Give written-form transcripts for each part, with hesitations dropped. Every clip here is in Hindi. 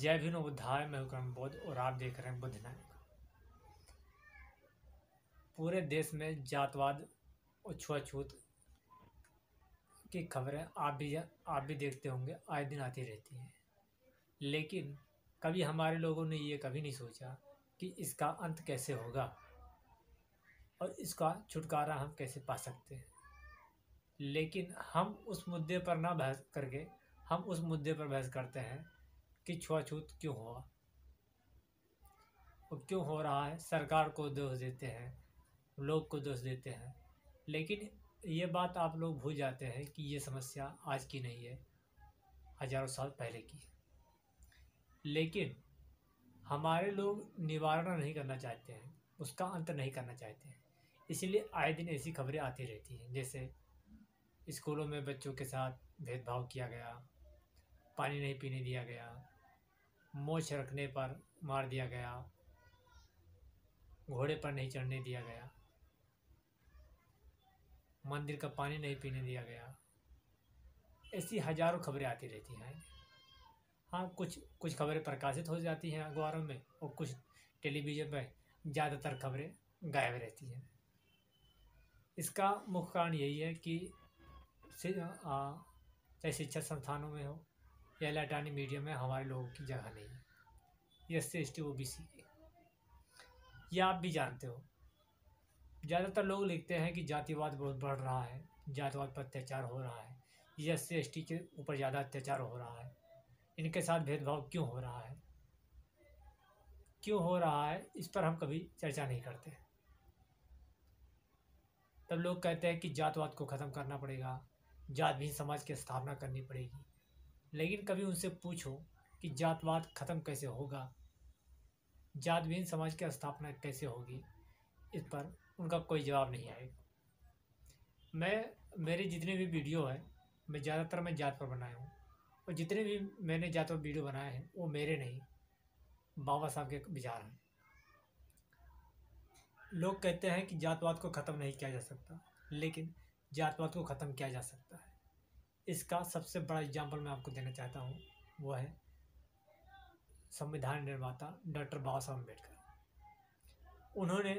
जय भीम बुद्धाय मैं हुकम बोध और आप देख रहे हैं बुद्ध नायक। पूरे देश में जातवाद और छुआछूत की खबरें आप भी देखते होंगे, आए दिन आती रहती हैं। लेकिन कभी हमारे लोगों ने ये कभी नहीं सोचा कि इसका अंत कैसे होगा और इसका छुटकारा हम कैसे पा सकते हैं। लेकिन हम उस मुद्दे पर ना बहस करके हम उस मुद्दे पर बहस करते हैं कि छुआछूत क्यों हुआ और क्यों हो रहा है। सरकार को दोष देते हैं, लोग को दोष देते हैं, लेकिन ये बात आप लोग भूल जाते हैं कि ये समस्या आज की नहीं है, हजारों साल पहले की है। लेकिन हमारे लोग निवारण नहीं करना चाहते हैं, उसका अंत नहीं करना चाहते हैं। इसलिए आए दिन ऐसी खबरें आती रहती हैं, जैसे स्कूलों में बच्चों के साथ भेदभाव किया गया, पानी नहीं पीने दिया गया, मोछ रखने पर मार दिया गया, घोड़े पर नहीं चढ़ने दिया गया, मंदिर का पानी नहीं पीने दिया गया। ऐसी हजारों खबरें आती रहती हैं। हाँ, कुछ खबरें प्रकाशित हो जाती हैं अखबारों में और कुछ टेलीविज़न पर ज़्यादातर खबरें गायब रहती हैं। इसका मुख्य कारण यही है कि चाहे शिक्षा संस्थानों में हो या इलेक्ट्रॉनिक मीडिया में हमारे लोगों की जगह नहीं है। ये SC OBC की, ये आप भी जानते हो। ज़्यादातर लोग लिखते हैं कि जातिवाद बहुत बढ़ रहा है, जातिवाद पर अत्याचार हो रहा है, ये SC ST के ऊपर ज़्यादा अत्याचार हो रहा है, इनके साथ भेदभाव क्यों हो रहा है, इस पर हम कभी चर्चा नहीं करते। तब लोग कहते हैं कि जातवाद को ख़त्म करना पड़ेगा, जातविहीन समाज की स्थापना करनी पड़ेगी। लेकिन कभी उनसे पूछो कि जातवाद ख़त्म कैसे होगा, जातविहीन समाज की स्थापना कैसे होगी, इस पर उनका कोई जवाब नहीं आएगा। मेरे जितने भी वीडियो हैं, मैं जात पर बनाया हूँ, और जितने भी मैंने जात पर वीडियो बनाए हैं वो मेरे नहीं, बाबा साहब के विचार हैं। लोग कहते हैं कि जातवाद को ख़त्म नहीं किया जा सकता, लेकिन जातवाद को ख़त्म किया जा सकता है। इसका सबसे बड़ा एग्जाम्पल मैं आपको देना चाहता हूँ, वो है संविधान निर्माता डॉक्टर बाबा साहब अम्बेडकर। उन्होंने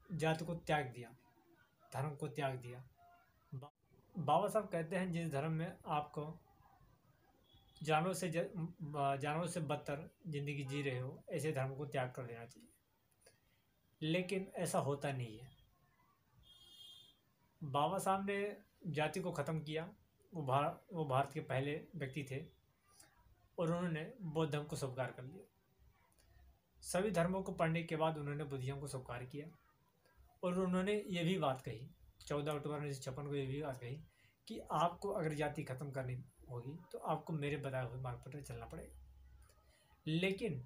जाति को त्याग दिया, धर्म को त्याग दिया। बाबा साहब कहते हैं जिस धर्म में आपको जानवरों से बदतर जिंदगी जी रहे हो, ऐसे धर्म को त्याग कर देना चाहिए। लेकिन ऐसा होता नहीं है। बाबा साहब ने जाति को ख़त्म किया। वो भारत के पहले व्यक्ति थे और उन्होंने बौद्ध धर्म को स्वीकार कर लिया। सभी धर्मों को पढ़ने के बाद उन्होंने बुद्धिज्म को स्वीकार किया और उन्होंने ये भी बात कही 14 अक्टूबर 1956 को ये भी बात कही कि आपको अगर जाति ख़त्म करनी होगी तो आपको मेरे बताए हुए मार्ग पर चलना पड़ेगा। लेकिन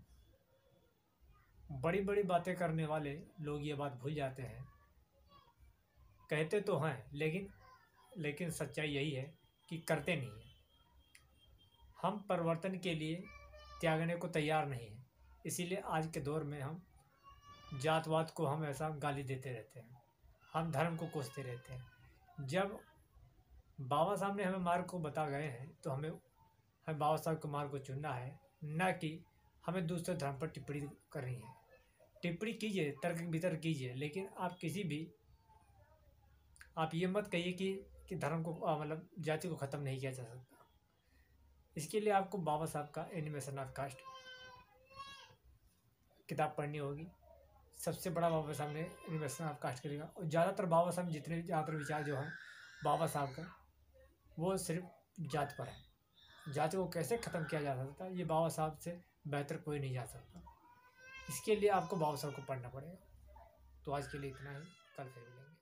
बड़ी बड़ी बातें करने वाले लोग ये बात भूल जाते हैं। कहते तो हैं, लेकिन सच्चाई यही है कि करते नहीं हैं। हम परिवर्तन के लिए त्यागने को तैयार नहीं हैं। इसीलिए आज के दौर में हम जातवाद को हम ऐसा गाली देते रहते हैं, हम धर्म को कोसते रहते हैं। जब बाबा साहब ने हमें मार्ग को बता गए हैं तो हमें बाबा साहब के मार्ग को चुनना है, न कि हमें दूसरे धर्म पर टिप्पणी करनी है। टिप्पणी कीजिए, तर्क वितर्क कीजिए, लेकिन आप ये मत कहिए कि धर्म को मतलब जाति को ख़त्म नहीं किया जा सकता। इसके लिए आपको बाबा साहब का एनिमेशन ऑफ कास्ट किताब पढ़नी होगी। सबसे बड़ा बाबा साहब ने एनिमेशन ऑफ कास्ट करेगा। और ज़्यादातर बाबा साहब जितने ज़्यादातर विचार जो हैं बाबा साहब का, वो सिर्फ जात पर है। जाति को कैसे ख़त्म किया जा सकता है, ये बाबा साहब से बेहतर कोई नहीं जा सकता। इसके लिए आपको बाबा साहब को पढ़ना पड़ेगा। तो आज के लिए इतना ही, कल फिर मिलेंगे।